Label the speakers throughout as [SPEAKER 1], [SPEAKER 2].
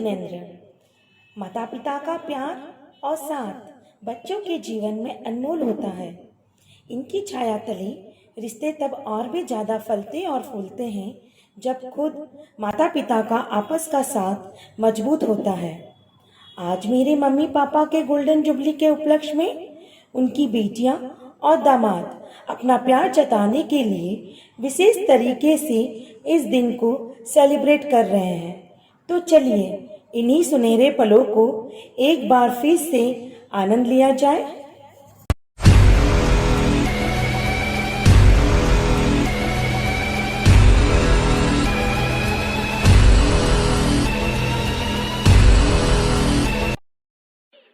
[SPEAKER 1] जिनेंद्र। माता पिता का प्यार और साथ बच्चों के जीवन में अनमोल होता है। इनकी छाया तले रिश्ते तब और भी ज़्यादा फलते और फूलते हैं जब खुद माता पिता का आपस का साथ मजबूत होता है। आज मेरे मम्मी पापा के गोल्डन जुबली के उपलक्ष्य में उनकी बेटियां और दामाद अपना प्यार जताने के लिए विशेष तरीके से इस दिन को सेलिब्रेट कर रहे हैं। तो चलिए इन्हीं सुनहरे पलों को एक बार फिर से आनंद लिया जाए।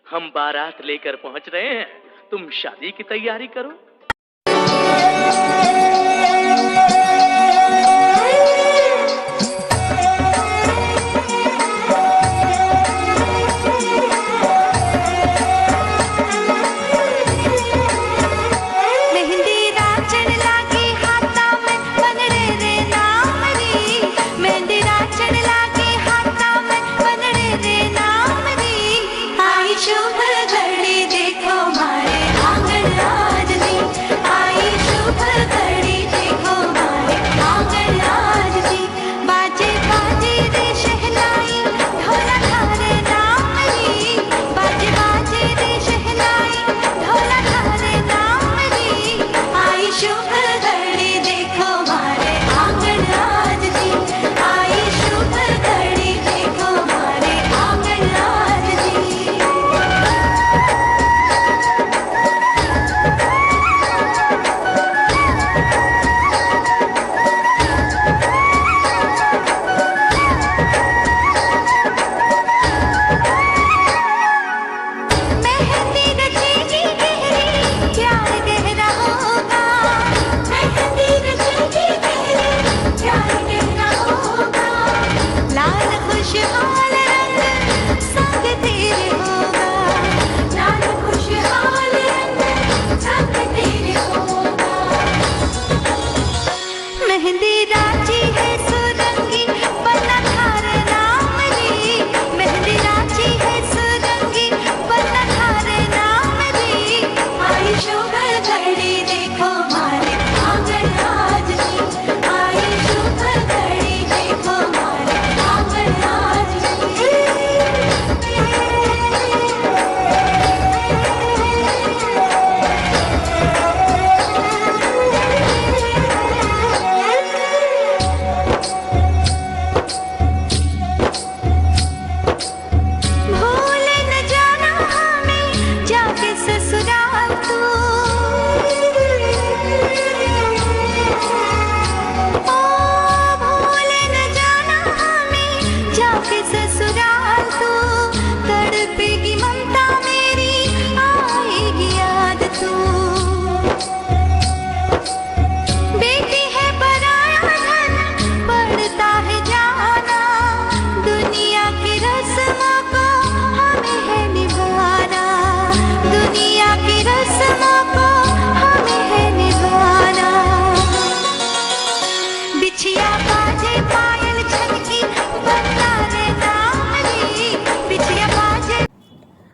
[SPEAKER 2] हम बारात लेकर पहुंच रहे हैं, तुम शादी की तैयारी करो।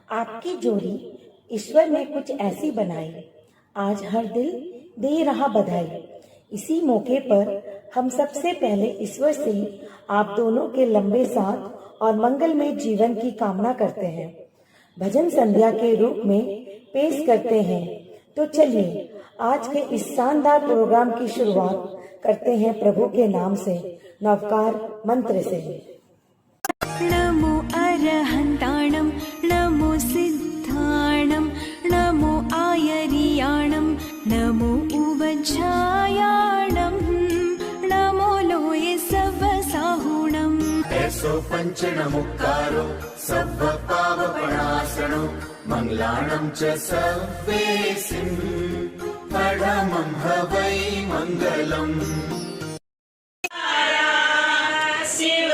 [SPEAKER 1] आपकी जोड़ी ईश्वर ने कुछ ऐसी बनाई, आज हर दिल दे रहा बधाई। इसी मौके पर हम सबसे पहले ईश्वर से आप दोनों के लंबे साथ और मंगलमय जीवन की कामना करते हैं, भजन संध्या के रूप में पेश करते हैं। तो चलिए आज के इस शानदार प्रोग्राम की शुरुआत करते हैं प्रभु के नाम से, नवकार मंत्र से।
[SPEAKER 3] नमो अरहन्ताणं नमो सिद्धाणं नमो आयर्याणं नमो उवज्झायाणं नमो लोये सवसाहुणम्।
[SPEAKER 4] ऐसो पञ्चनमुक्कारो सव्वपावपणासनो मङ्गलाणं च सव्वेसिं परमं हवै मङ्गलम्।
[SPEAKER 5] शिव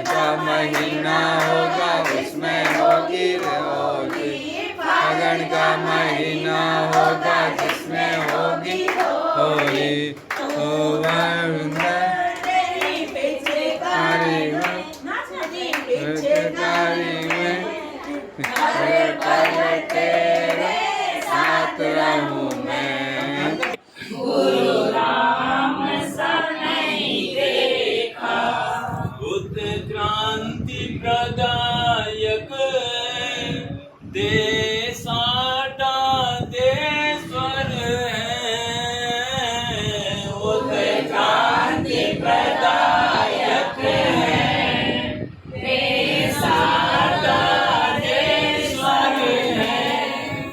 [SPEAKER 5] का महीना होगा उसमें होगी होली, फागुन का महीना होगा जिसमें होगी होली। ओ तेरे साथ रहूं मैं।
[SPEAKER 6] क्रांति प्रदायक देसाटा देश्वर है, क्रांति प्रदायक देसाटा देश्वर है,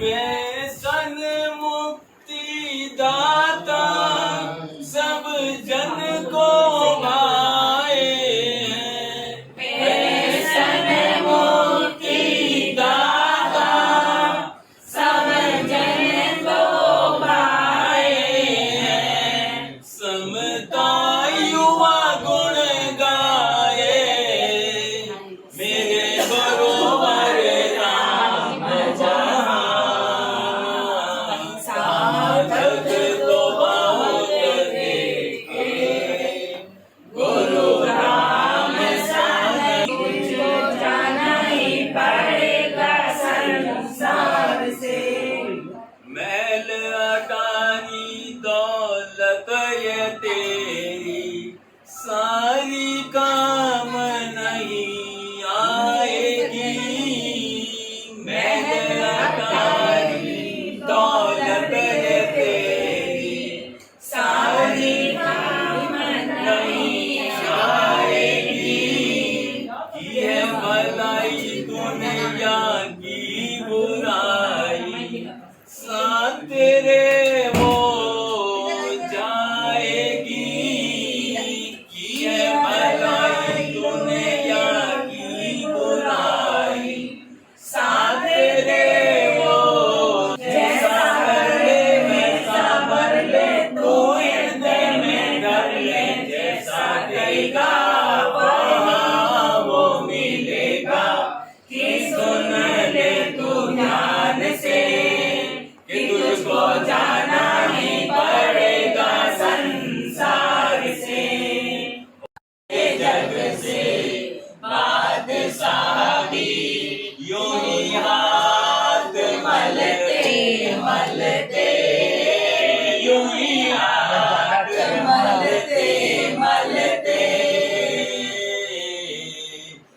[SPEAKER 6] व्यसन मुक्ति दाता सब जन को तेरी सारी काम नहीं आएगी, दौलत है तेरी सारी काम नहीं आएगी। ये भलाई दुनिया की बुराई साथ तेरे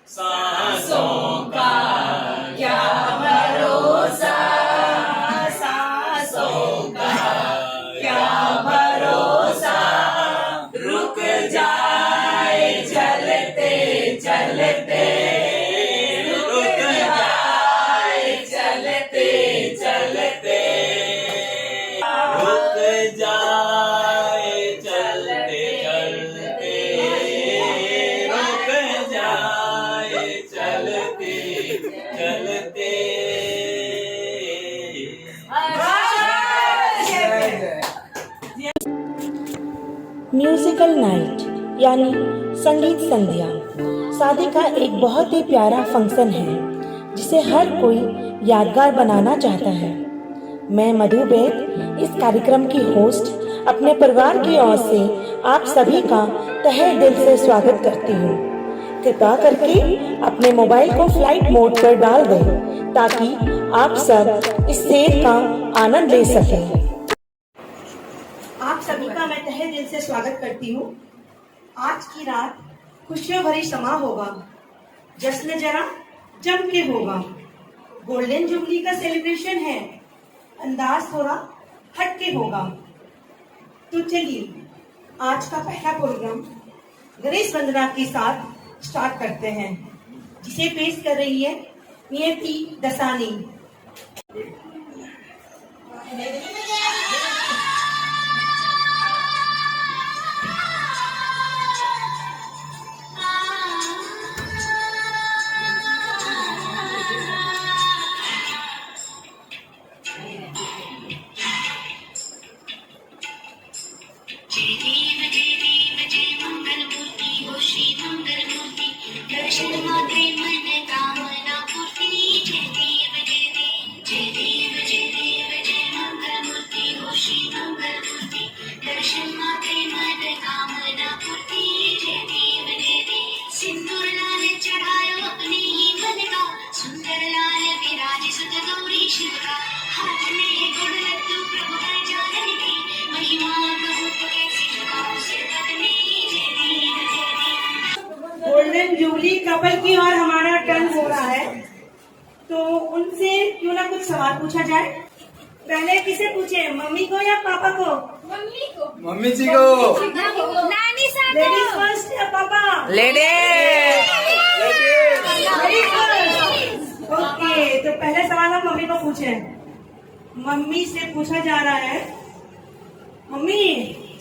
[SPEAKER 6] सांसों का चलते चलते
[SPEAKER 1] म्यूजिकल नाइट यानी संगीत संध्या शादी का एक बहुत ही प्यारा फंक्शन है जिसे हर कोई यादगार बनाना चाहता है। मैं मधु बेद इस कार्यक्रम की होस्ट अपने परिवार की ओर से आप सभी का तहे दिल से स्वागत करती हूँ। कृपया करके अपने मोबाइल को फ्लाइट मोड पर डाल दें ताकि आप सब इस सेल का आनंद ले सकें। आप सभी का मैं तहे दिल से स्वागत करती हूँ। आज की रात खुशियों भरी समा होगा, जश्न जरा जम के होगा। गोल्डन जुबली का सेलिब्रेशन है, अंदाज थोड़ा हटके होगा। तो चलिए आज का पहला प्रोग्राम गणेश वंदना के साथ स्टार्ट करते हैं, जिसे पेश कर रही है नियति दसानी। गोल्डन जुबली कपल की और हमारा टर्न हो रहा है, तो उनसे क्यों ना कुछ सवाल पूछा जाए। पहले किसे पूछे, मम्मी को या पापा को?
[SPEAKER 5] मम्मी जी को।
[SPEAKER 1] लेडीज फर्स्ट या पापा?
[SPEAKER 5] लेडीज।
[SPEAKER 1] ओके, तो पहले सवाल हम मम्मी को पूछे। मम्मी से पूछा जा रहा है, मम्मी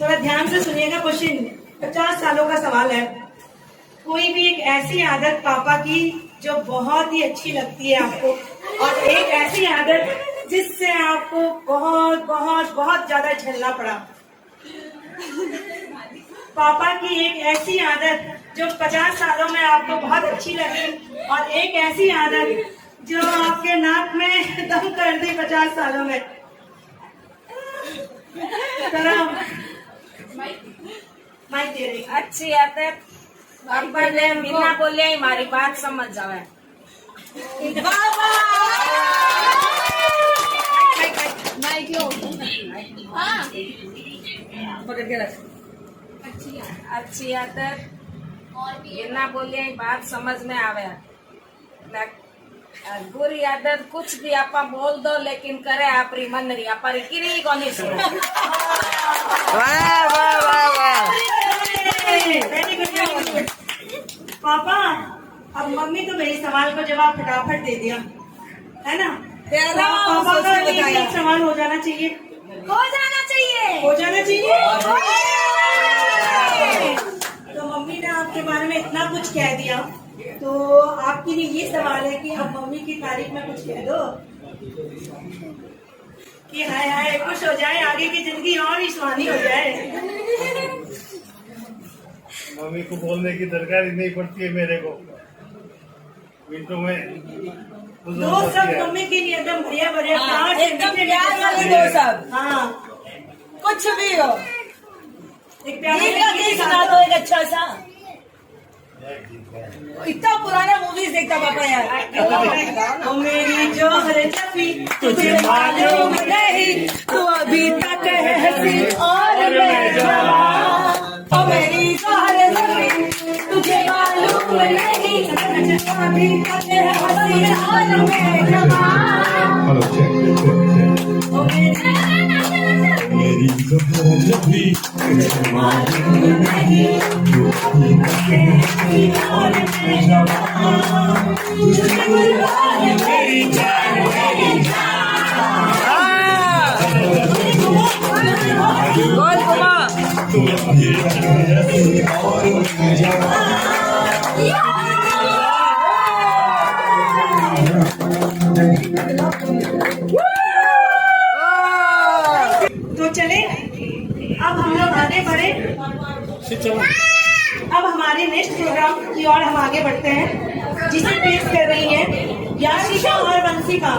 [SPEAKER 1] थोड़ा ध्यान से सुनिएगा, क्वेश्चन 50 सालों का सवाल है। कोई भी एक ऐसी आदत पापा की जो बहुत ही अच्छी लगती है आपको, और एक ऐसी आदत जिससे आपको बहुत बहुत बहुत ज्यादा झेलना पड़ा। पापा की एक ऐसी आदत जो 50 सालों में आपको बहुत अच्छी लगी, और एक ऐसी आदत जो आपके नाक में दम कर दी 50 सालों में। माइक दे रही।
[SPEAKER 7] अच्छी आदत पापा ने बिना बोले हमारी बात समझ जावे। अच्छी आदत बिना बोले बात समझ में आवे। बुरी आदत कुछ भी आप बोल दो लेकिन करे आपरी मन नहीं, आप किरी को नहीं सुनो।
[SPEAKER 5] वाह वाह वाह वाह।
[SPEAKER 1] पापा, अब मम्मी तो मेरे सवाल को जवाब फटाफट दे दिया, है ना? पापा का एक सवाल हो जाना चाहिए।
[SPEAKER 7] हो जाना चाहिए।
[SPEAKER 1] हो जाना चाहिए। तो मम्मी ने आपके बारे में इतना कुछ कह दिया, तो आपके लिए ये सवाल है कि अब मम्मी की तारीफ में कुछ कह दो कि हाय हाय खुश हो जाए, आगे की जिंदगी और ही सुहानी हो जाए।
[SPEAKER 8] मम्मी को बोलने की दरकार ही नहीं पड़ती है मेरे को, मिनटों में
[SPEAKER 1] दो सब मम्मी के लिए एकदम बढ़िया बढ़िया प्यार से,
[SPEAKER 7] एकदम प्यार वाले दो सब।
[SPEAKER 1] हाँ,
[SPEAKER 7] कुछ भी हो,
[SPEAKER 1] एक प्यार
[SPEAKER 7] सुना दो एक अच्छा सा। इतना पुराना मूवीज देखता पापा यार।
[SPEAKER 1] ओ मेरी जोहर जफी
[SPEAKER 7] तुझे मालूम नहीं, तू अभी तक है हंसी और मैं जवान। ओ मेरी जोहर जफी तुझे मालूम नहीं, तू अभी तक है हंसी और मैं जवान।
[SPEAKER 1] ओ
[SPEAKER 4] मेरी जोहर जफी तुझे मालूम नहीं, तू अभी तक है हंसी और मैं जवान। तुझे कुर्बान मेरी जान मेरी जान।
[SPEAKER 7] गोल घुमा।
[SPEAKER 4] तू अभी तक है हंसी और मैं जवान।
[SPEAKER 7] तो चले अब हम लोग आगे बढ़े। अब हमारे नेक्स्ट प्रोग्राम की ओर हम आगे बढ़ते हैं, जिसे पेश कर रही है याशिका और वंशिका।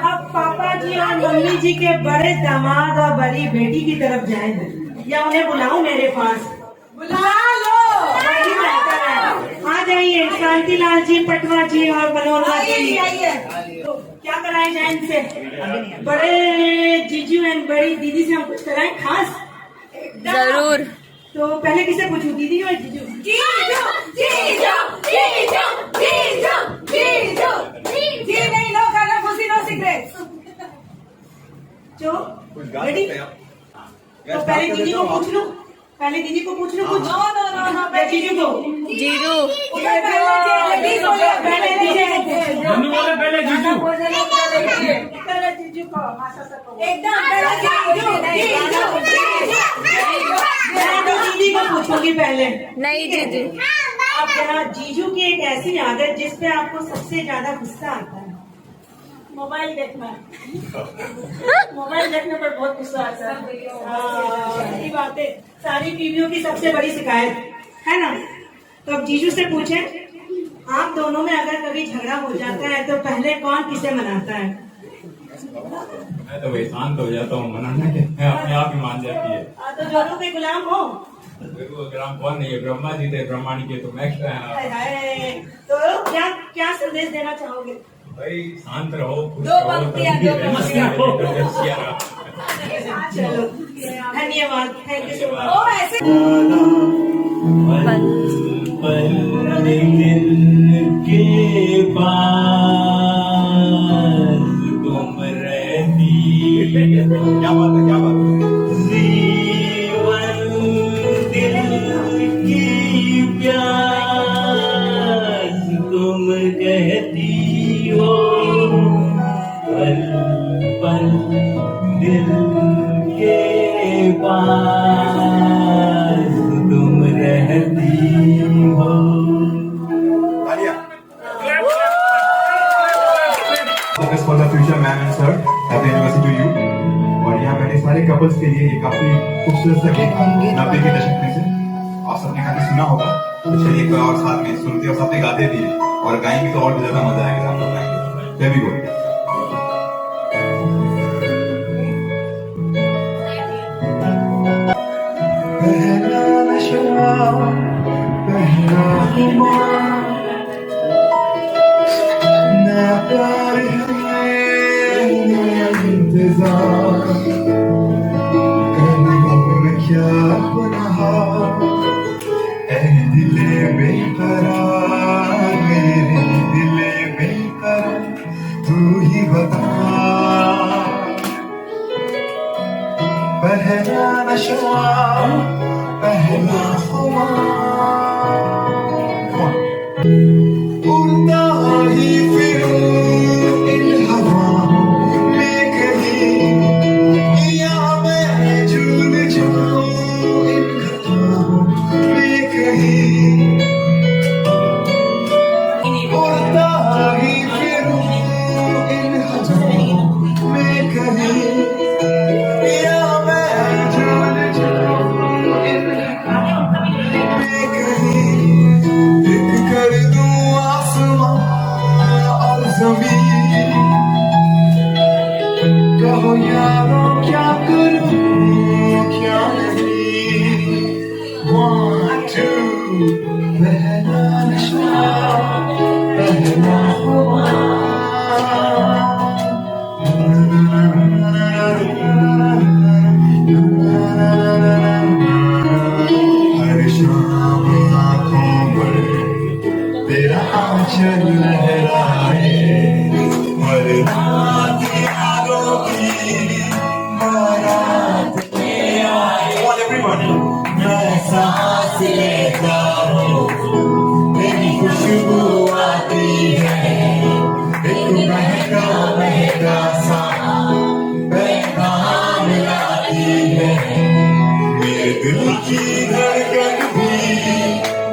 [SPEAKER 7] अब पापा जी और मम्मी जी के बड़े दामाद और बड़ी बेटी की तरफ जाएंगे, या उन्हें बुलाऊं मेरे पास? बुला लो, वही बेहतर है। आ जाइए शांतिलाल जी, पटवा जी और मनोहर जी। तो क्या कराए जाए इनसे? बड़े जीजू एंड बड़ी दीदी से हम कुछ कराएं खास?
[SPEAKER 3] जरूर।
[SPEAKER 7] तो पहले किसे पूछूं, दीदी और जीजू? नहीं, नो खाना खुशी, नो सिगरेट। जो रेडी? तो पहले दीदी को पूछ लूं, पहले दीदी को पूछ लूं कुछ? नो, जीजू को।
[SPEAKER 3] जीजू।
[SPEAKER 7] पहले जीजू को।
[SPEAKER 8] पहले जीजू
[SPEAKER 7] जीजू को एकदम दीदी को पूछूंगी पहले।
[SPEAKER 3] नहीं जीजू।
[SPEAKER 7] अब जरा जीजू की एक ऐसी आदत जिस पे आपको सबसे ज्यादा गुस्सा आता है? मोबाइल देखना। मोबाइल देखने पर बहुत गुस्सा आता है। सही बात है, सारी बीवियों की सबसे बड़ी शिकायत है ना। तो अब जीजू से पूछें, आप दोनों में अगर कभी झगड़ा हो जाता है तो पहले कौन किसे मनाता है?
[SPEAKER 9] मैं तो वही शांत हो जाता हूँ, मनाना क्या, अपने आप ही मान जाती है।
[SPEAKER 7] तो जोरों के गुलाम हो?
[SPEAKER 9] ग्राम कौन नहीं है, ब्रह्मा जी थे, ब्रह्मांड के तो नेक्स्ट है।
[SPEAKER 7] तो क्या क्या संदेश देना चाहोगे?
[SPEAKER 9] भाई शांत रहो, खुश
[SPEAKER 7] दो
[SPEAKER 9] रहो,
[SPEAKER 7] पंक्तियां,
[SPEAKER 9] तभी
[SPEAKER 7] दो
[SPEAKER 9] रहना
[SPEAKER 7] पंक्तियां।
[SPEAKER 9] चाहिए।
[SPEAKER 7] चलो धन्यवाद, थैंक यू सो मच।
[SPEAKER 6] पल पल दिल के पास तुम रहती,
[SPEAKER 9] क्या बात है, क्या बात है।
[SPEAKER 6] जीवन दिल की प्यास तुम कहती हो, पल पल दिल के पास तुम रहती हो।
[SPEAKER 10] For the future ma'am and sir, happy anniversary to you. और यहाँ बैठे सारे
[SPEAKER 9] सारे कपल्स के लिए ये काफी खूबसूरत सा गीत 90 के दशक में से आप सबने काफी सुना होगा। तो चलिए एक बार और साथ में सुनते और साथ में गाते भी हैं, और गाएंगे तो और भी ज्यादा मजा आएगा आप लोग गाएंगे। There we go।
[SPEAKER 4] पहला नशा पहला खुमार ना प्यार है ना इंतजार कदमों में क्या गुनाह ऐ दिले बेकरार मेरे दिले बेकरार तू ही बता पहला नशा पहला खुमार उड़ता ही फिरूं इन हवाओं में कहीं या मैं झूल जाऊं इन घटाओं में कहीं उड़ता ही फिरूं इन हवाओं में कहीं या मैं झूल जाऊं इन घटाओं में कहीं एक कर दूं आसमां और ज़मीन कहो यारों क्या करूं क्या नहीं 1 2 पहला नशा पहला हर शाम आँखों पर तेरा आंचल लहराए हर रात यारों की बारात में आए मैं सांस लेता हूँ तेरी खुशबू आती है एक महका महका सा पैगाम लाती है मेरे दिल की धड़कन भी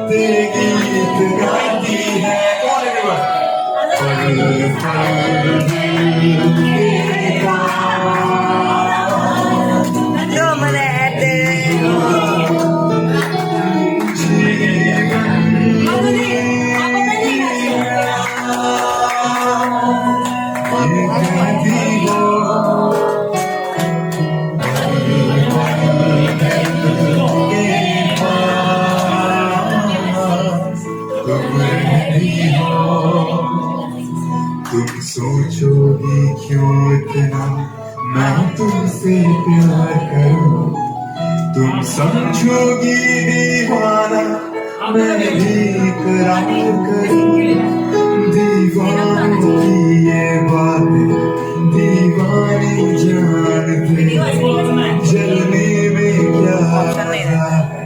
[SPEAKER 4] तेरे गीत गाती है पल पल दिल के
[SPEAKER 5] तुम रहते
[SPEAKER 4] तुम सोचोगी क्यों इतना मैं तुमसे प्यार करूं तुम समझोगी दीवाना मैं भी इकरार करूं दीवानों की ये बातें दीवाने जानते जलने में क्या है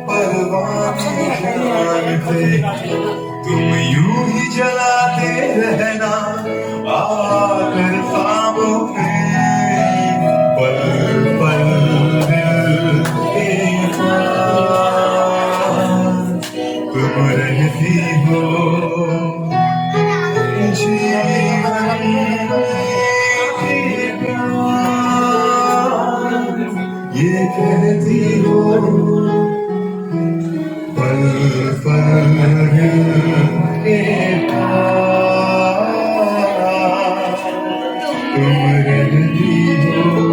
[SPEAKER 4] परवाने जानते तुम यूं ही जलाते रहना आकर ख्वाबों में पल पल दिल के पास तुम रहती हो जीवन के प्यार ये कहती हो पल पल के पास तुम रहती हो।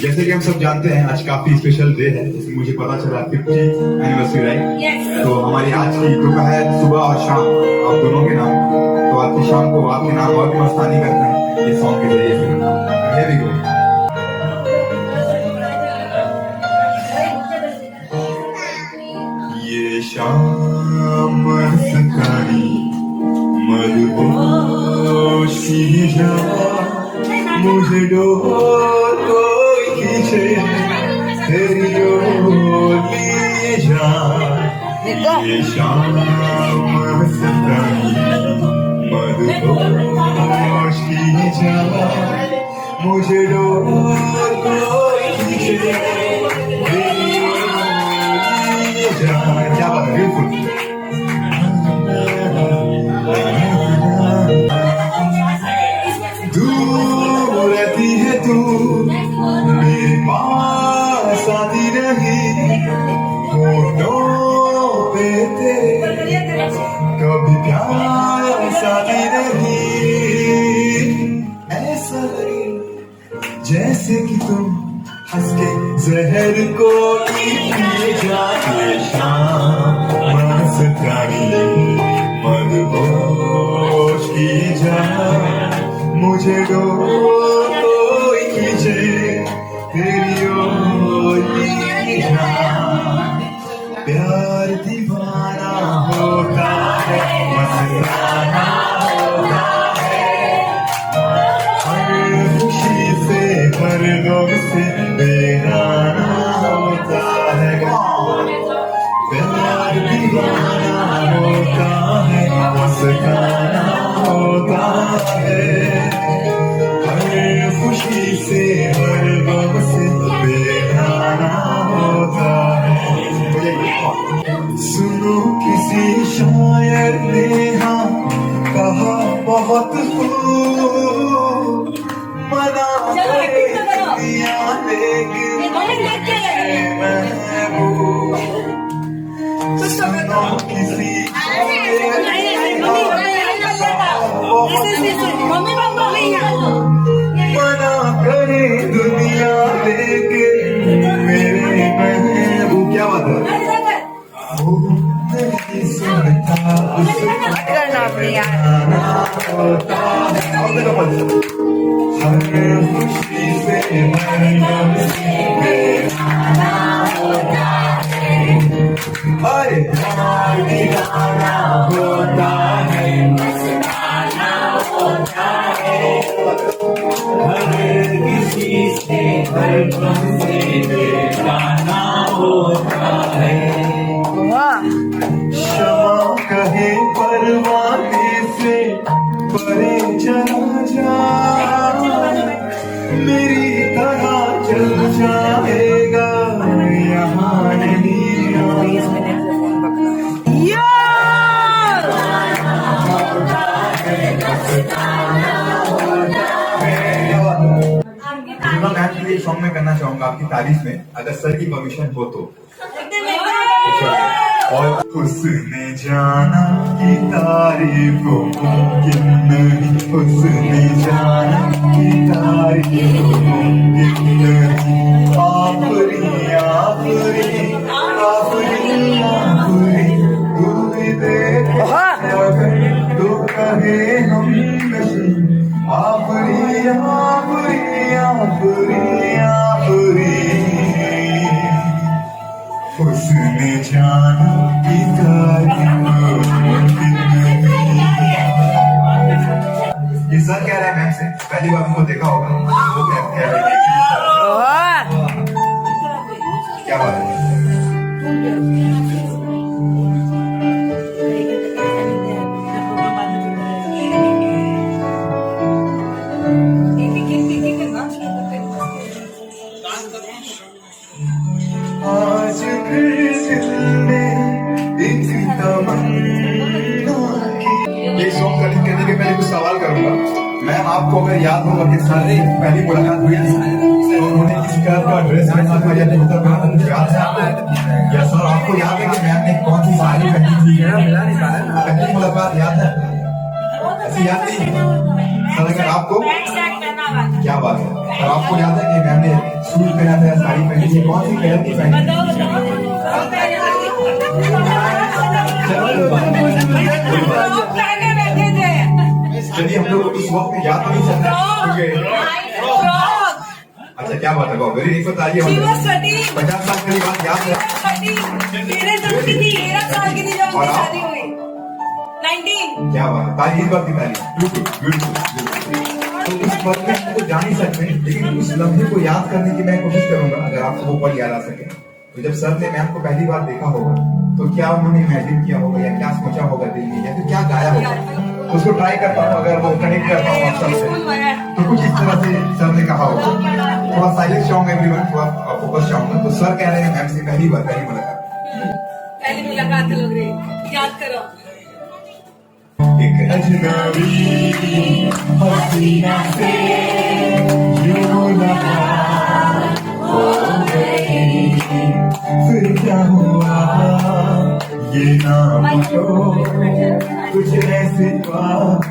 [SPEAKER 9] जैसे कि हम सब जानते हैं आज काफी स्पेशल डे है, जिसमें मुझे पता चला 50 एनिवर्सरी राइट। तो हमारी आज की कृपा है सुबह और शाम आप दोनों के नाम। तो आज की शाम को आपके नाम और भी मस्तानी करते हैं इस सॉन्ग के जरिए। Here we go।
[SPEAKER 4] ये शाम मस्तानी मदहोशी जा मुझे डोर कोई खींचे तेरी ओर ले जा ये शाम मस्तानी मदहोशी जा मुझे डोर कोई खींचे तेरी
[SPEAKER 9] क्या बात है, बिल्कुल।
[SPEAKER 4] दूर
[SPEAKER 9] तू मेरे पास आती रही, होठों पे तेरे कभी प्यास आती रही। ऐसा लगे जैसे कि तुम हंस के जहर को पिए जाते, शाम मस्तानी मदहोश की जा, मुझे कोई खींचे तेरी ओर की जा। प्यार दीवाना होता है, मस्ताना होता है, हर खुशी से हर गम से बेगाना होता है। प्यार दीवाना होता है, मस्ताना होता है, हर खुशी से हर गम से बेगाना होता है। सुनो किसी शायर ने हाँ कहा बहुत खूब, मना करे दुनिया लेकिन महबूब। सुनो किसी शायर ने मना करे दुनिया लेकिन मेरे महबूब। क्या बात है, नहीं सुनता होता है, हर खुशी से हर गम से बेगाना होता है, अरे प्यार दीवाना होता है, मस्ताना होता है, हर किसी से हर गम से बेगाना होता है। क्षमा कहे परवाने से परे चला जा, मेरी तरह चल जाएगा यहाँ नहीं। मैं के लिए सॉन्ग में करना चाहूंगा आपकी तारीफ में, अगर सर की परमिशन हो तो। और उसने जाना कि तारीफ मुमकिन नहीं, उसने जाना कि तारीफ मुमकिन नहीं, आफरी आफरी आफरी आफरी, तू भी देख अगर तो कहे हम नहीं, आफरी आफरी आफरी आफरी, उसने जाना कि तारीफ मुमकिन नहीं। ये सर कह रहे हैं मैम से, पहली बार उनको देखा होगा, वो कह रहे हैं क्या बात है। आज फिर दिल में एक तमन्ना की। ये सॉन्ग कलिंग करने के पहले कुछ सवाल करूंगा। मैं आपको अगर याद होगा कि सर से पहली मुलाकात हुई थी तो उन्होंने किस कलर का ड्रेस पहना था या कुर्ता पहना था, कुछ याद है आपको? या सर आपको याद है कि मैम ने कौन सी साड़ी पहनी थी? पहली मुलाकात याद है? ऐसी याद नहीं सर? अगर आपको क्या बात है, और आपको याद है कि मैम ने सूट पहना था या साड़ी पहनी थी, कौन सी कलर की पहनी थी? चलिए हम लोग उस वक्त में याद तो नहीं सकते। अच्छा क्या बात है, वेरी नहीं बताइए। 50 साल की बात याद है? और आप?
[SPEAKER 7] 19।
[SPEAKER 9] क्या बात है, ताली इस बात की ताली। तो उस पल में हम तो जान ही सकते हैं, लेकिन उस लम्हे को याद करने की मैं कोशिश करूंगा, अगर आपको वो पल याद आ सके। तो जब सर ने मैम को पहली बार देखा होगा तो क्या उन्होंने इमेजिन किया होगा या क्या सोचा होगा दिल में, या फिर क्या गाया होगा? उसको ट्राई करता हूँ, अगर वो कनेक्ट करता हूँ आप सबसे तो कुछ इस तरह से सर ने कहा होगा। थोड़ा साइलेंस चाहूंगा एवरीवन, थोड़ा फोकस चाहूंगा। तो सर कह रहे हैं मैम से पहली
[SPEAKER 7] मुलाकात लग रही, याद करो।
[SPEAKER 9] एक अजनबी हसीना से यूं
[SPEAKER 4] मुझको कुछ ऐसी बात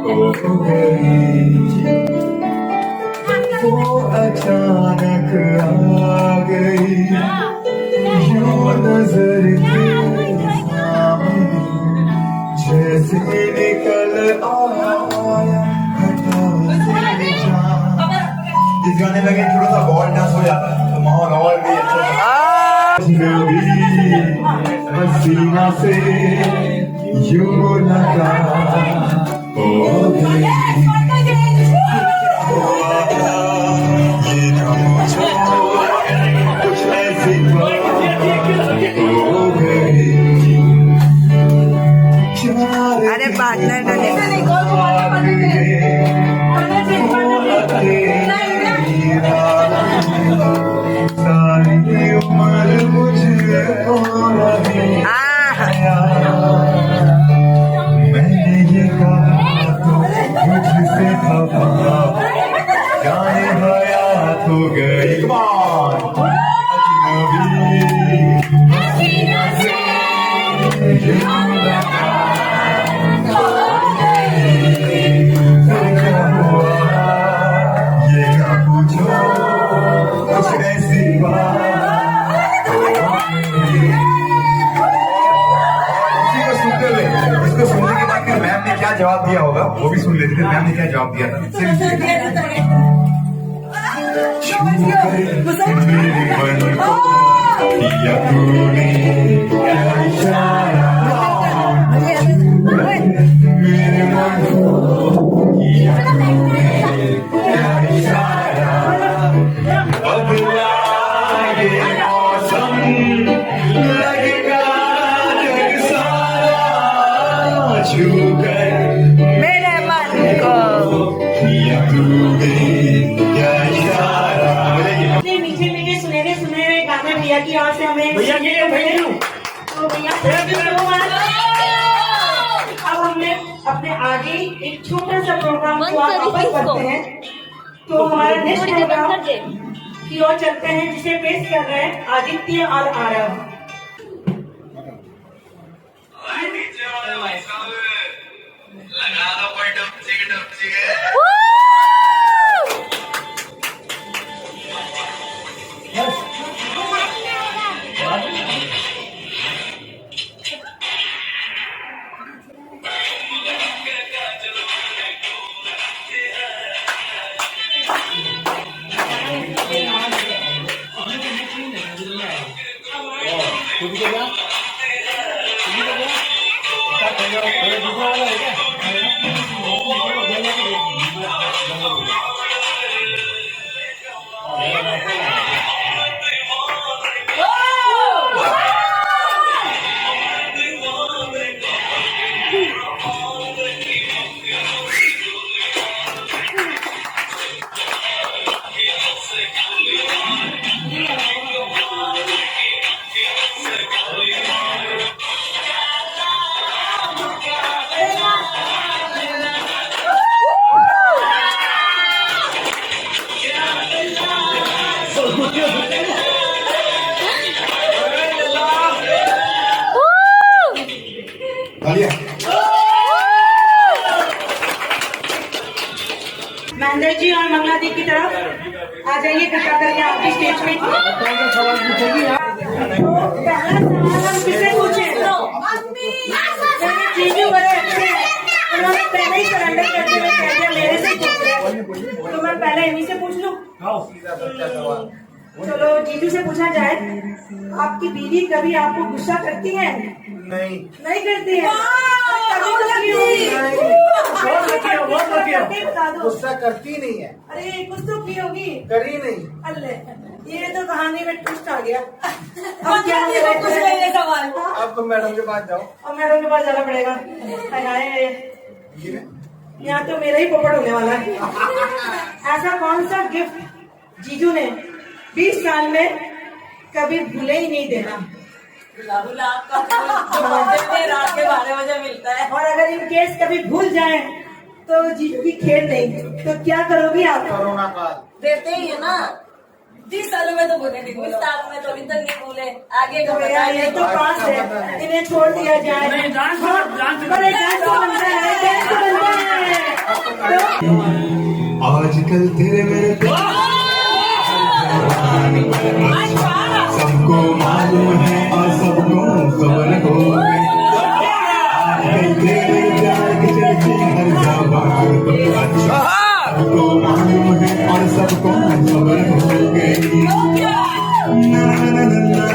[SPEAKER 4] हो गई, वो अचानक आ गई, यूं नजर के सामने जैसे निकल आया हठात से चाँद। इस गाने में अगर थोड़ा सा बॉल डांस हो जाता है तो माहौल और भी अच्छा हसीना से यूं लगा हो गई, ये ना मुझको कुछ ऐसी बात हो गई।
[SPEAKER 5] अरे पार्टनर ना
[SPEAKER 4] सारी उम्र मुझे मैंने ये कहा तो मुझसे खफा, गाने हयात हो गई, ये ना पूछो कुछ ऐसी बात। इसको सुनने के बाद फिर मैम ने क्या जवाब दिया होगा वो भी सुन लेते थे। मैम ने क्या जवाब दिया था मेरे मन को किया तूने क्या इशारा, मेरे मन को किया तूने क्या इशारा, बदला ये मौसम लगेगा जग सारा, छू कर
[SPEAKER 5] मेरे मन को
[SPEAKER 4] किया तूने क्या इशारा।
[SPEAKER 7] मीठे मीठे सुनहरे सुनहरे गाने भैया की ओर से हमें तो भैया अब हमने अपने आगे एक छोटा सा प्रोग्राम को वापस करते हैं, तो हमारा नेक्स्ट प्रोग्राम की ओर चलते हैं जिसे पेश कर रहे हैं आदित्य और आरव। महेंद्र जी और मंगला दी की तरफ आ जाइए, कृपया करके आपकी स्टेज पे। पहला सवाल हम किससे पूछे? जीजू बड़े अच्छे हैं, उन्होंने पहले ही सरेंडर करते हुए कह दिया मेरे से पूछ रहे, तो मैं पहले इन्हीं से पूछ लूं। चलो जीजू से पूछा जाए, आपकी बीवी कभी आपको गुस्सा करती है?
[SPEAKER 8] नहीं
[SPEAKER 7] करती है?
[SPEAKER 8] गुस्सा करती नहीं है।
[SPEAKER 7] अरे कुछ तो की होगी,
[SPEAKER 8] करी नहीं।
[SPEAKER 7] अल्ले ये तो कहानी में ट्विस्ट आ गया।
[SPEAKER 5] अब क्या पूछ रहे हैं सवाल?
[SPEAKER 8] अब तो मैडम के पास जाओ।
[SPEAKER 7] अब मैडम के पास जाना पड़ेगा। यहाँ तो मेरा ही पोपट होने वाला है। ऐसा कौन सा गिफ्ट जीजू ने 20 साल में कभी भूले ही नहीं देना?
[SPEAKER 5] रात के 12 बजे मिलता है।
[SPEAKER 7] और अगर इन केस कभी भूल जाए तो जीजू की खेल नहीं, तो क्या करोगी आप?
[SPEAKER 8] कोरोना काल
[SPEAKER 5] देते ही है ना। 20 सालों में तो बोले नहीं, 20 साल में तो अभी तक नहीं बोले, आगे का
[SPEAKER 7] तो भैया ये तो पास है, इन्हें छोड़ दिया जाए।
[SPEAKER 8] नहीं, डांस
[SPEAKER 7] हाँ, अरे डांस तो बनता है, डांस तो बनता है। तो
[SPEAKER 9] आजकल तेरे मेरे सबको मालूम है और सबको खबर हो गई। आजकल तेरे प्यार की चर्चा हर जबान पे अच्छा सबको मालूम है और सबको खबर हो गई। ना, ना, ना, ना, ना,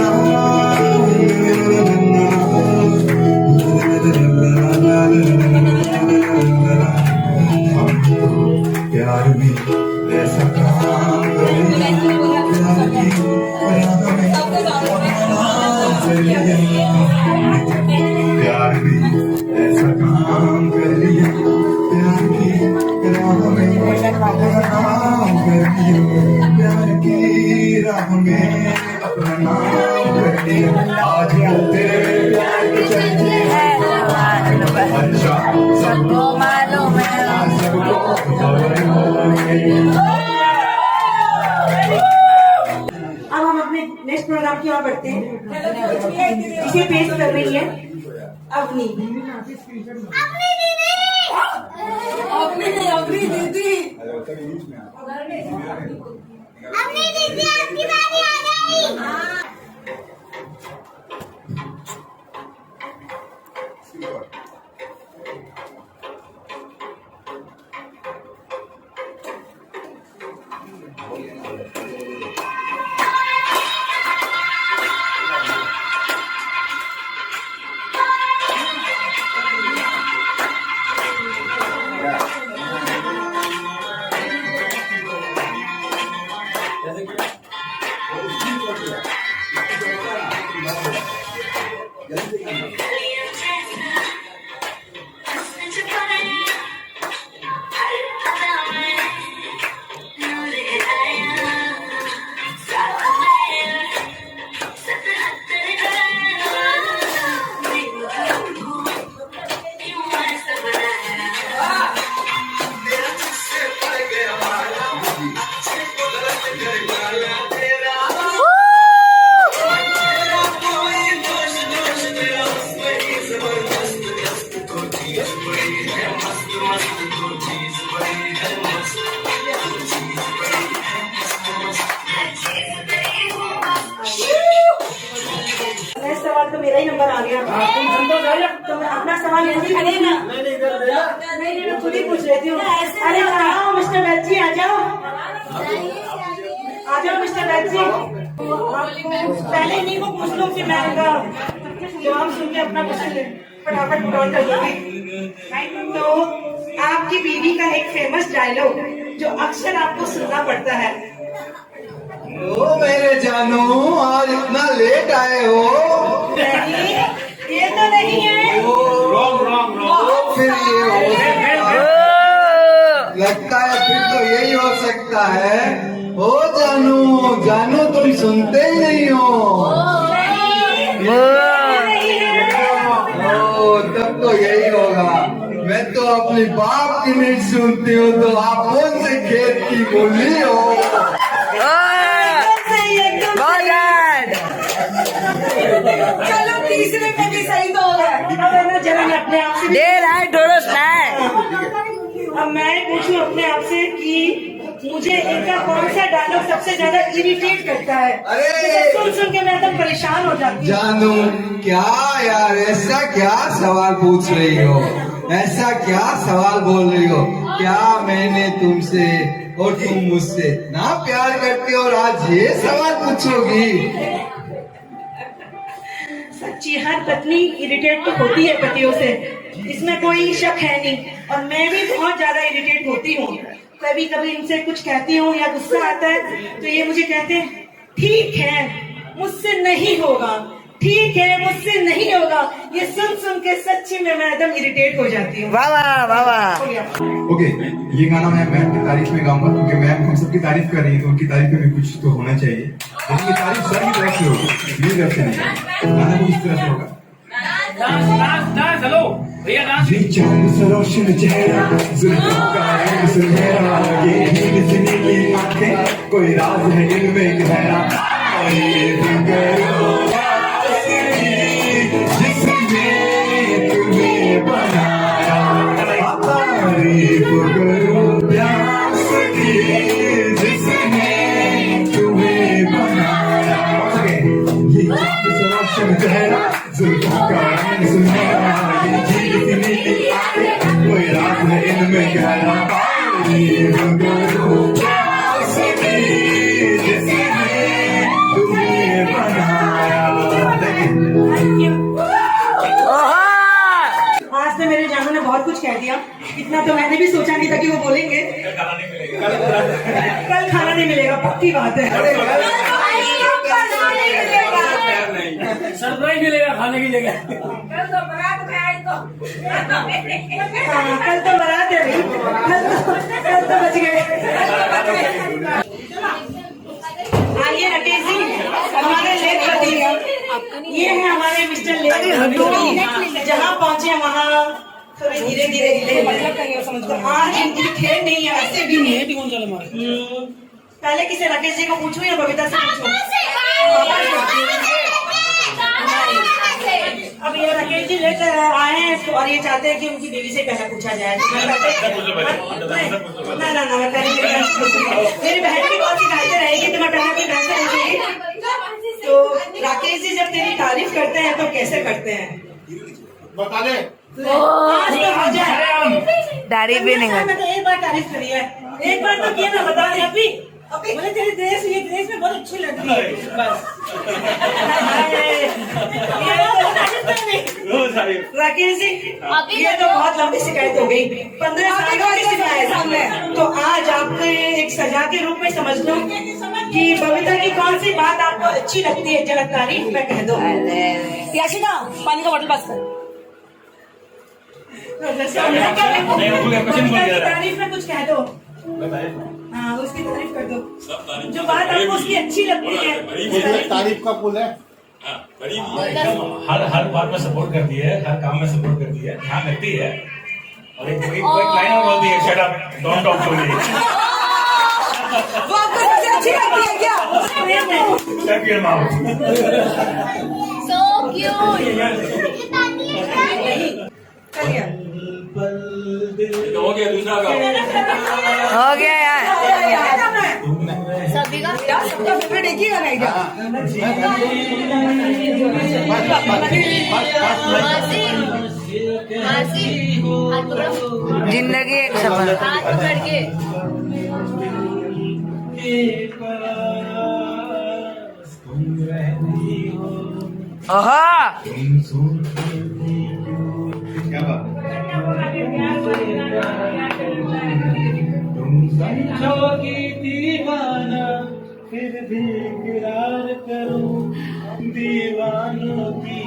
[SPEAKER 9] प्यार में ऐसा काम करें, प्यार की प्यार में ऐसा काम कर लिया, प्यार की राह में नाम कर लिया, प्यार की राह में अपना नाम कर लिया। आज तेरे प्यार की चर्चे अच्छा सबको
[SPEAKER 3] मालूम है।
[SPEAKER 9] सबको खबर हो गई।
[SPEAKER 7] अब हम अपने नेक्स्ट प्रोग्राम की ओर बढ़ते हैं। इसे पेश कर रही है अवनी।
[SPEAKER 5] अपनी दीदी
[SPEAKER 10] आपकी बारी आ गई।
[SPEAKER 7] सवाल तो मेरा ही नंबर आ गया। तो मैं अपना सवाल नहीं करेगा। नहीं मैं खुद ही पूछ लेती हूँ। अरे आओ मिस्टर बैची, आ जाओ मिस्टर बैची। पहले इन्हीं को पूछ लूँ, फिर मैं उनका जवाब सुन के अपना क्वेश्चन फटाफट नोट कर लूंगी। तो आपकी बीवी का एक फेमस डायलॉग जो अक्सर आपको सुनना पड़ता है।
[SPEAKER 9] ओ मेरे जानू, आज इतना लेट आए हो?
[SPEAKER 7] नहीं, ये तो नहीं है।
[SPEAKER 9] तो फिर ये हो लगता है, फिर तो यही हो सकता है। ओ जानू तुम सुनते ही नहीं हो। ओ तब तो यही होगा। मैं तो अपने बाप की नहीं सुनती हूँ, तो आप कौन से खेत की बोली हो?
[SPEAKER 7] चलो तीसरे में भी सही तो होगा। जरा मैं अपने आप से अब मैं पूछूं अपने आप से कि मुझे इनका कौन सा डायलॉग सबसे ज्यादा इरिटेट करता है।
[SPEAKER 9] अरे!
[SPEAKER 7] सुन के मैं एकदम परेशान हो जाती हूँ।
[SPEAKER 9] जानू क्या यार, ऐसा क्या सवाल पूछ रही हो? ऐसा क्या सवाल बोल रही हो? क्या मैंने तुमसे और तुम मुझसे ना प्यार करते हो और आज ये सवाल पूछोगी?
[SPEAKER 7] सच्ची हर पत्नी इरिटेट तो होती है पतियों से, इसमें कोई शक है नहीं। और मैं भी बहुत ज्यादा इरिटेट होती हूँ। कभी कभी इनसे कुछ कहती हूँ या गुस्सा आता है तो ये मुझे कहते हैं ठीक है मुझसे नहीं होगा, ठीक है मुझसे नहीं होगा। ये सुन के सच्ची में मैं एकदम इरिटेट हो जाती हूँ।
[SPEAKER 9] ओके, ये गाना मैं मैम की तारीफ में गाऊंगा, क्योंकि मैम हम सबकी तारीफ कर रही है, तो उनकी तारीफ में कुछ तो होना चाहिए। लेकिन ये तारीफ सर की तरफ से होगी, मेरी तरफ से नहीं। गाना कुछ इस तरह से होगा। ये चांद सा रोशन चेहरा, जुल्फों का रंग सुनहरा, ये नीली सी नीली आंखें, कोई राज है इनमें गहरा, तारीफ करो जिसने तुम्हें बनाया, तारीफ करो प्यास की जिसने तुम्हें बनाया। ये चांद सा रोशन चेहरा, जुल्फों का रंग सुनहरा, ये झील सी नीली आंखें, कोई राज है इनमें गहरा, तारीफ करो प्यास की जिसने तुम्हें बनाया।
[SPEAKER 7] आज तो मेरे जानू ने बहुत कुछ कह दिया, इतना तो मैंने भी सोचा नहीं था कि वो बोलेंगे। कल खाना नहीं मिलेगा, पक्की बात है।
[SPEAKER 6] सरप्राइज मिलेगा खाने की जगह।
[SPEAKER 5] कल तो बारात में आई तो
[SPEAKER 7] हाँ, कल तो बारात है भाई, कल तो बच गए। आइए राकेश जी, हमारे लेख पति ये है हमारे मिस्टर लेख। जहाँ पहुँचे वहाँ थोड़े धीरे धीरे हिले, तो आज इनकी खेल नहीं है, ऐसे भी नहीं है। पहले किसे राकेश जी को पूछूं या बबीता से पूछूं? अब ये राकेश जी लेकर आए हैं और ये चाहते हैं कि उनकी बीवी से पहले पूछा जाए। ना ना ना, मैं पहले मेरी बहन की बहुत शिकायतें रहेगी तो मैं पहले अपनी बहन से पूछूंगी। तो राकेश जी जब तेरी तारीफ करते हैं तो कैसे करते हैं,
[SPEAKER 8] बता दे।
[SPEAKER 7] आज तो हो जाए।
[SPEAKER 3] तारीफ भी नहीं
[SPEAKER 7] मैं तो एक बार तारीफ करी है, एक बार तो किया ना, बता दे अभी बोले तेरी ड्रेस, ये ड्रेस में बहुत अच्छी लग रही है। बस राकेश जी, ये तो बहुत लंबी शिकायत हो गई, 15 साल की शिकायत। तो आज आपको एक सजा के रूप में समझ लो कि बबीता की कौन सी बात आपको अच्छी लगती है, जरा तारीफ में कह दो। याशिका, पानी का बोतल पास कर। तारीफ में कुछ कह दो। हाँ, उसकी तारीफ कर दो, जो बात आपको उसकी अच्छी लगती है।
[SPEAKER 8] तारीफ का पुल है,
[SPEAKER 6] हर बात में सपोर्ट करती है, हर काम में सपोर्ट करती है, ध्यान रखती है। और एक लाइन और बोलती है, shut up, don't talk to me.
[SPEAKER 7] वो आपको सबसे अच्छी लगती है क्या?
[SPEAKER 6] Shut your mouth.
[SPEAKER 3] So cute.
[SPEAKER 6] हो गया दूसरा का।
[SPEAKER 3] हो गया यार, सभी का
[SPEAKER 7] सबका फेवरेट एक ही गाना है क्या?
[SPEAKER 3] हाथ पकड़ो,
[SPEAKER 10] जिंदगी एक सफर।
[SPEAKER 3] हाथ पकड़ के
[SPEAKER 10] ओहो,
[SPEAKER 9] क्या बात
[SPEAKER 6] तुम समझो कि दीवाना फिर भी इकरार करूं, दीवानों की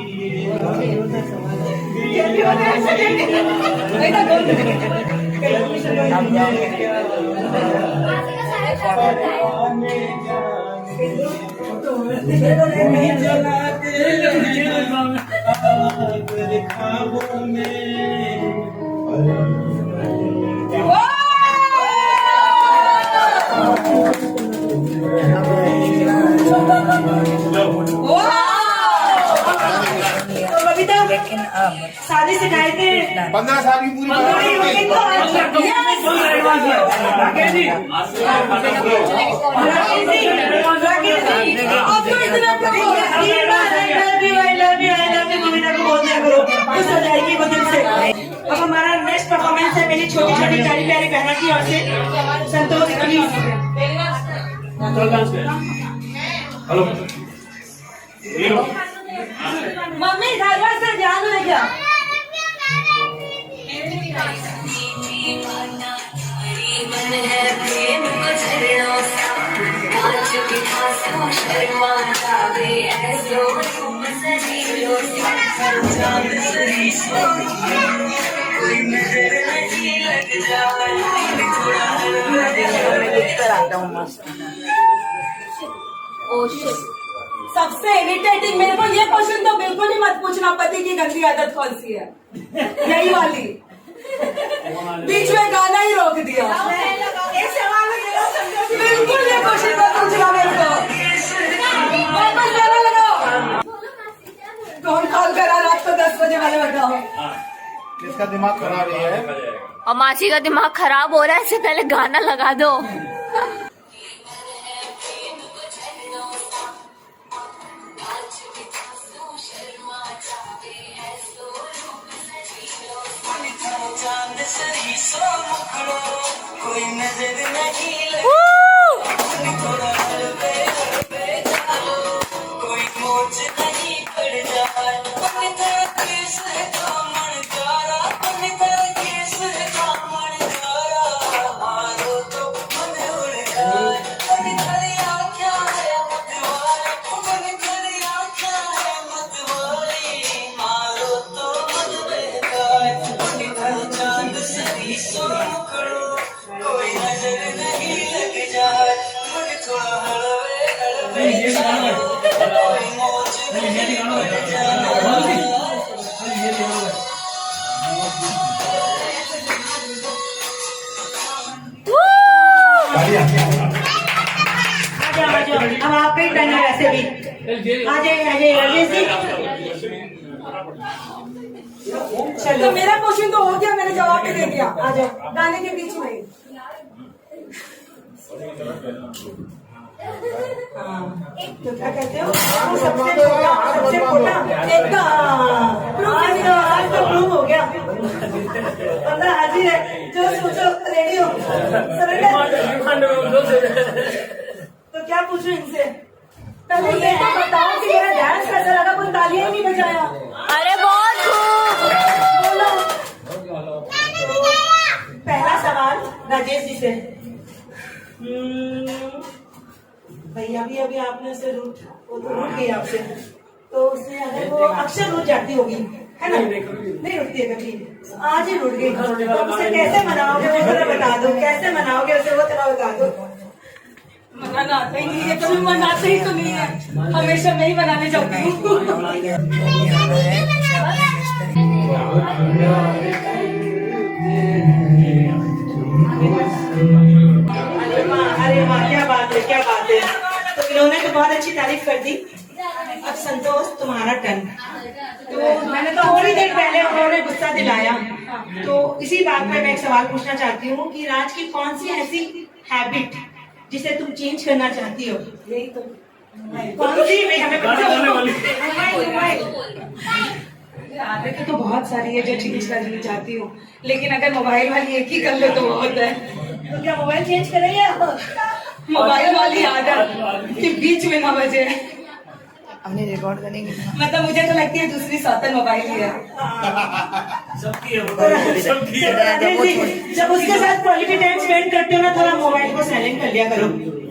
[SPEAKER 6] खाबों में
[SPEAKER 7] तो बबीता, सारी शिकायतें
[SPEAKER 8] 15 साल की पूरी
[SPEAKER 7] पूरी हो गई तो राकेश जी, अब तो इतना बबीता को बोल दिया करो, खुश हो जाएगी वो दिल से। अब हमारा नेक्स्ट परफॉर्मेंस है मेरी छोटी छोटी प्यारी प्यारी बहनों की ओर से, संतोष प्लीज।
[SPEAKER 6] हेलो,
[SPEAKER 7] मम्मी घर से ध्यान है क्या? सबसे इरिटेटिंग, मेरे को ये क्वेश्चन तो बिल्कुल ही मत पूछना, पति की गंदी आदत कौन सी है, यही वाली। बीच में गाना ही रोक दिया, बिल्कुल ये क्वेश्चन ये वाले बताओ।
[SPEAKER 8] जिसका दिमाग खराब है
[SPEAKER 3] और मासी का दिमाग खराब हो रहा है, इससे पहले गाना लगा दो।
[SPEAKER 7] अब आपका ही टर्न है वैसे भी। आ जाइए राजेश जी। चलो मेरा क्वेश्चन तो हो गया, मैंने जवाब भी दे दिया। आ जाओ गाने के बीच में। हाँ, तो क्या कहते हो? सबसे छोटा आज तो प्रूव हो गया। बंदा हाजिर है, जो सोचो रेडी हो। तो क्या पूछूं इनसे? पहले ये तो बताओ कि मेरा डांस कैसा लगा? कोई तालियां नहीं बजाया।
[SPEAKER 3] अरे बहुत खूब।
[SPEAKER 7] बोलो। पहला सवाल राजेश जी से। भैया भी अभी आपने उसे वो तो रूठ गई आपसे, तो उसने अगर वो अक्सर रूठ जाती होगी, है ना? नहीं रुकती है कभी, आज ही रूठ गई। तो उसे कैसे मनाओगे वो थोड़ा बता दो। कैसे मनाओगे उसे वो थोड़ा बता दो। मनाना आता ही नहीं है, कभी मनाते ही तो नहीं है। हमेशा मैं ही मनाने जाती हूँ। अरे वाह, क्या बात है, क्या बात है। तो इन्होंने तो बहुत अच्छी तारीफ कर दी। अब संतोष तुम्हारा टर्न। तो मैंने तो थोड़ी देर पहले उन्होंने गुस्सा दिलाया, तो इसी बात पे मैं एक सवाल पूछना चाहती हूँ कि राज की कौन सी ऐसी हैबिट जिसे तुम चेंज करना चाहती हो? यही तो कौन सी हमें आदतें तो बहुत सारी है जो चेंज करनी चाहती हूँ, लेकिन अगर मोबाइल वाली एक ही कर ले तो बहुत है। तो क्या मोबाइल चेंज करेंगे? मोबाइल वाली आदत कि बीच में ना बजे। हमने रिकॉर्ड करेंगे, मतलब मुझे तो लगती है दूसरी सौतन मोबाइल ही है। जब उसके साथ क्वालिटी टाइम स्पेंड करते हो ना, थोड़ा मोबाइल को साइलेंट कर लिया करो।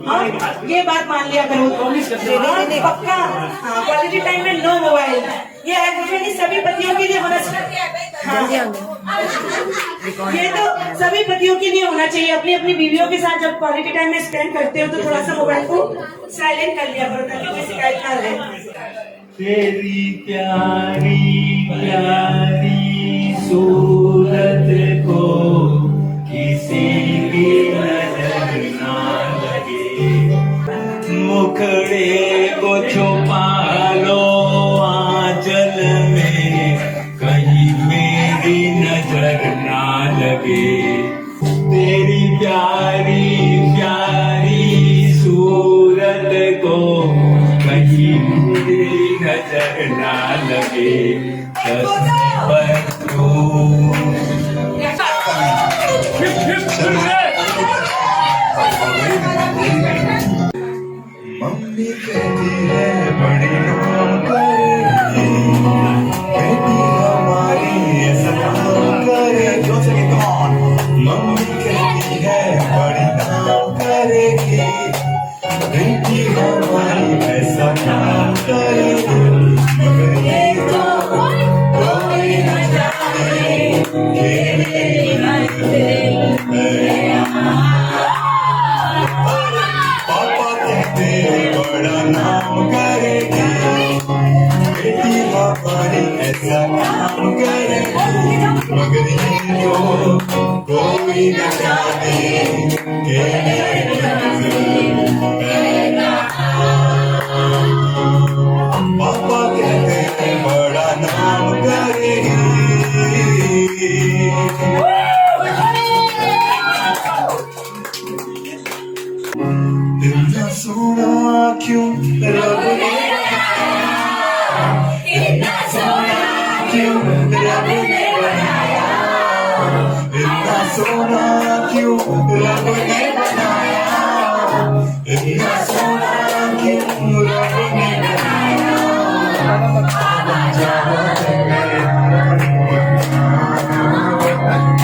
[SPEAKER 7] हाँ, ये बात मान लिया करो। पक्का। हाँ, क्वालिटी टाइम में नो मोबाइल। ये एक्चुअली सभी पतियों के लिए होना चाहिए। हाँ, ये तो सभी पतियों के लिए होना चाहिए। अपनी अपनी बीवियों के साथ जब क्वालिटी टाइम में स्पेंड करते हो तो थोड़ा सा मोबाइल को साइलेंट कर लिया करो, ताकि कोई शिकायत ना रहे।
[SPEAKER 4] तेरी प्यारी प्यारी सूरत को किसी की नजर ना लगे, मुखड़े को छुपा लो आंचल में, कहीं मेरी नजर ना लगे। तेरी प्यारी प्यारी सूरत को कहीं मेरी नजर ना लगे।
[SPEAKER 9] मम्मी कहती है बड़ी नाम करेगी, बेटी हमारी ऐसा काम करेगी। मम्मी कहती है बड़ी नाम करेगी, बेटी हमारी ऐसा काम करेगी। मगर ये तो कोई न जाने पापा कहते बड़ा नाम करेगी, बेटी हमारी ऐसा काम करेगी। मगर ये तो कोई न जाने पापा कहते बड़ा नाम करेगी,
[SPEAKER 4] इतना सोना क्यों रब ने इतना सोना क्यों रब ने बनाया इतना सोना क्यों रब ने बनाया इतना सोना क्यों रब ने बनाया आवा जावा तेरे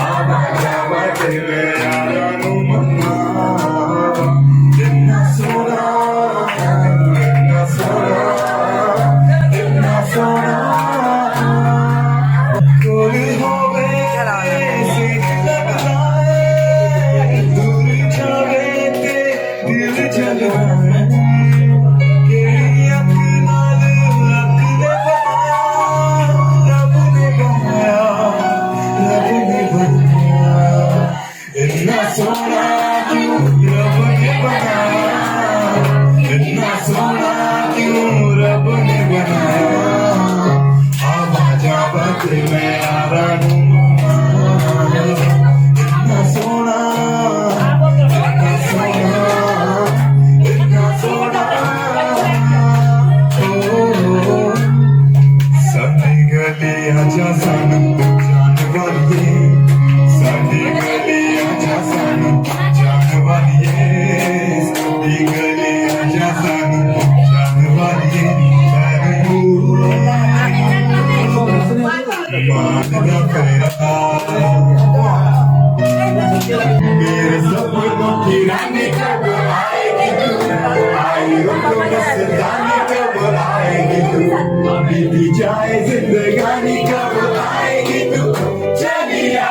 [SPEAKER 4] आवा जावा तेरे यारों मन्ना इतना सोना कोई होवे सीख लगाए दूर जावे ते दिल जलाए केड़ी अख नाल अख ने बनाया रब ने बनाया इतना सोना क्यों रब ने बनाया इतना सोना क्यों रब ने बनाया आवा जावा ते मैं यारा नू इतना सोना साडी गली आजा सानू जान वालिए साडी गली आजा सानू जान वालिए साडी गली आजा सानू जान वालिए मानना पड़ेगा मेरे सपनों की रानी कब आएगी तू आई रुको बस जाने कब आएगी तू अभी भी जाए जिंदगानी कब आएगी तू चलिया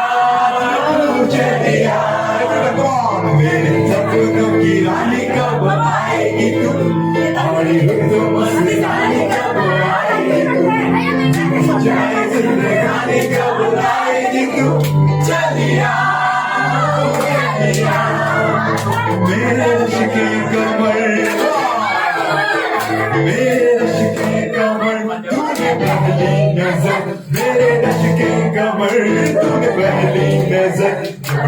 [SPEAKER 4] कौन मेरे सपनों की रानी कब आएगी तू आई रुको बस जाने कब आएगी तू जाए जिंदगानी कब आएगी तू चलिया मेरे इश्क़ कमर तूने पहली नजर मेरे इश्क़ कमर तूने पहली नजर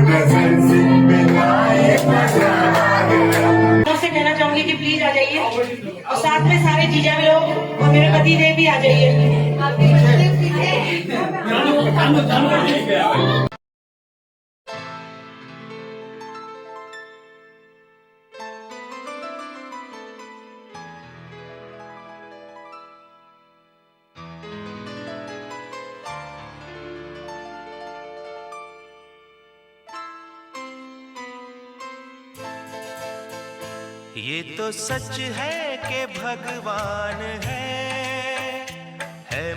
[SPEAKER 4] नजर से मिलाए मजा आ गया
[SPEAKER 7] से कहना चाहूंगी कि प्लीज आ जाइए और साथ में सारे जीजा भी लोग और मेरे पति देव भी आ जाइए।
[SPEAKER 10] ये तो सच है कि भगवान है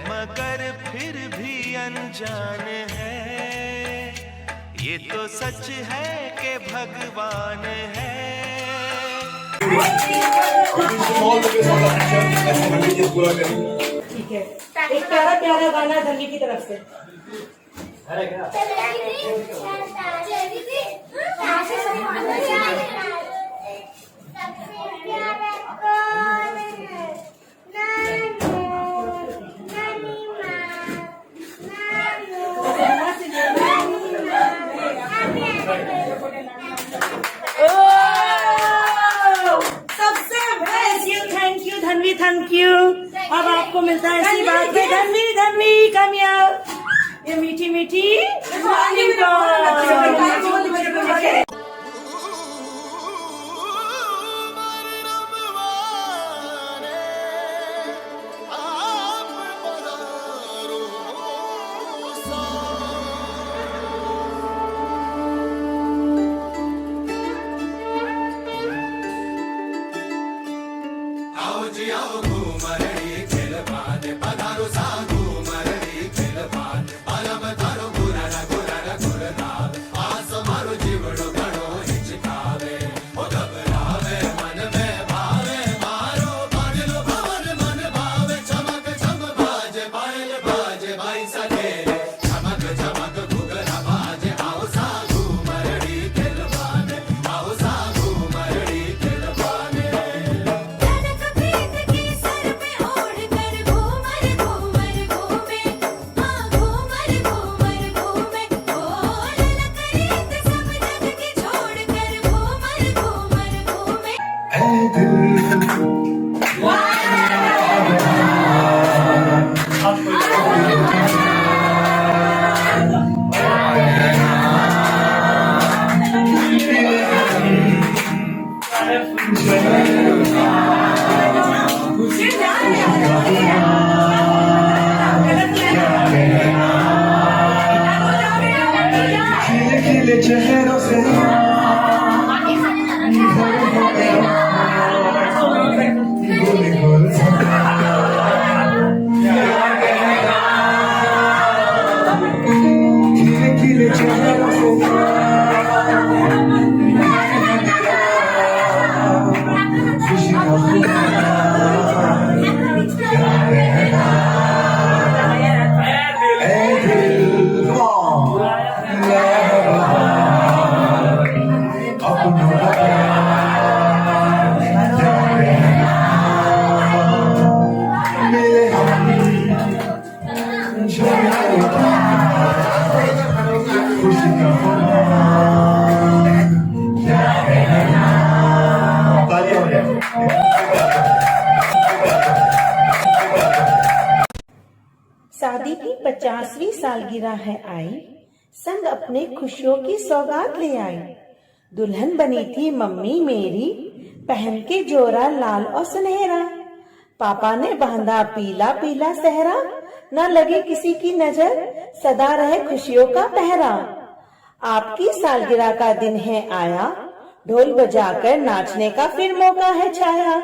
[SPEAKER 10] मगर फिर भी अनजान है। ये तो सच है कि भगवान है।
[SPEAKER 7] ठीक है, एक प्यारा प्यारा गाना धनवी की तरफ से। सबसे best, thank you Dhanvi, thank you. अब आपको मिलता है इसी बात पे। धनवी कामयाब, ये मीठी मीठी
[SPEAKER 4] खिले खिले चेहरों से गोले गोले खिले खिले चेहरों से खुशी का
[SPEAKER 1] शादी की 50वीं सालगिरह है आई, संग अपने खुशियों की सौगात ले आई। दुल्हन बनी थी मम्मी मेरी, पहन के जोरा लाल और सुनहरा। पापा ने बांधा पीला पीला सहरा, न लगे किसी की नजर, सदा रहे खुशियों का पहरा। आपकी सालगिरह का दिन है आया, ढोल बजाकर नाचने का फिर मौका है छाया।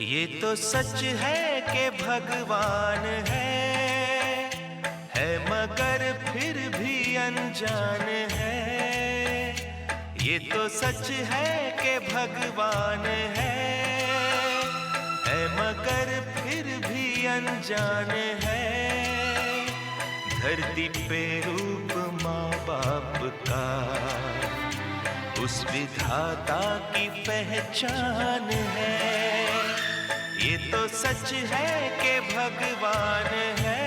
[SPEAKER 10] ये तो सच है कि भगवान है मगर फिर भी अनजान है। ये तो सच है कि भगवान है मगर फिर भी अनजान है। धरती पे रूप माँ बाप का उस विधाता की पहचान है। ये तो सच है कि भगवान है।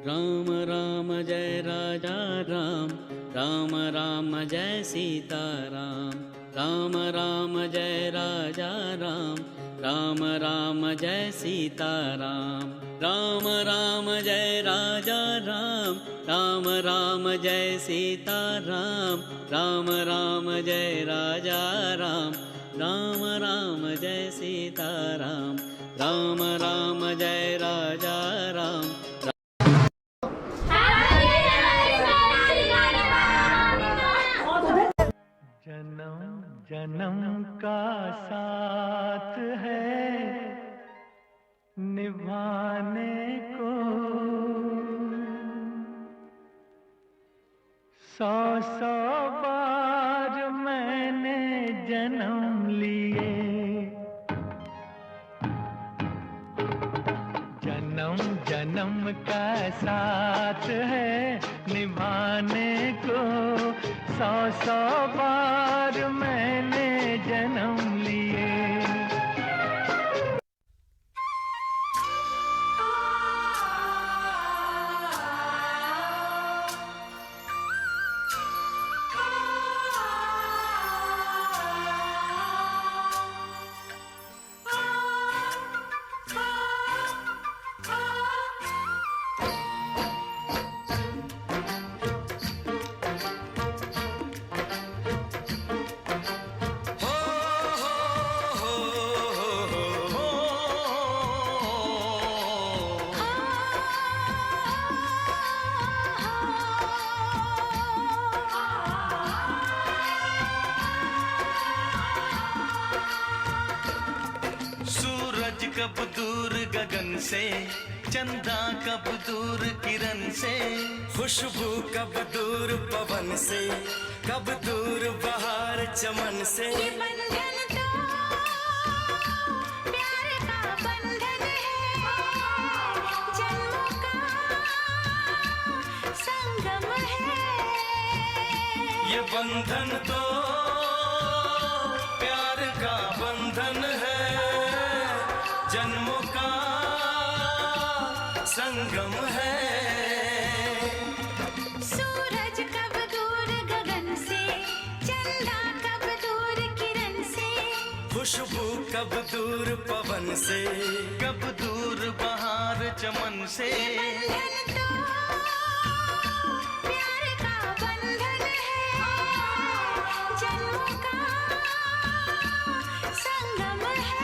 [SPEAKER 11] राम राम जय राजा राम, राम राम जय सीता राम। राम राम जय राजा राम, राम राम जय सीता राम। राम राम जय राजा राम, राम राम जय सीता राम। राम राम जय राजा राम, राम राम जय सीता राम। राम राम जय राजा राम।
[SPEAKER 10] जन्म जन्म का साथ है निभाने को, 100 बार मैंने जन्म लिए। जन्म जन्म का साथ है निभाने को, 100 बार मैंने जन्म लिए। सूरज कब दूर गगन से, चंदा कब दूर किरण से, खुशबू कब दूर पवन से, कब दूर बहार चमन से। ये बंधन तो प्यार का बंधन है, जन्मों का संगम है। ये बंधन तो प्यार का बंधन है, जन्मों का संगम है। सूरज कब दूर गगन से, चंदा कब दूर किरण से, खुशबू कब दूर पवन से, कब दूर बहार चमन से। प्यार का बंधन है, जन्मों का संगम है।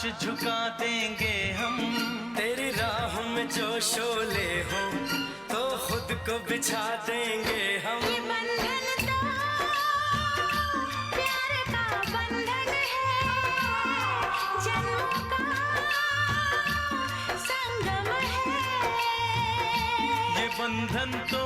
[SPEAKER 10] शीश झुका देंगे हम। तेरी राह में जो शोले हो तो खुद को बिछा देंगे हम।
[SPEAKER 7] ये बंधन तो प्यार का बंधन है, जन्मों का संगम है।
[SPEAKER 10] ये बंधन तो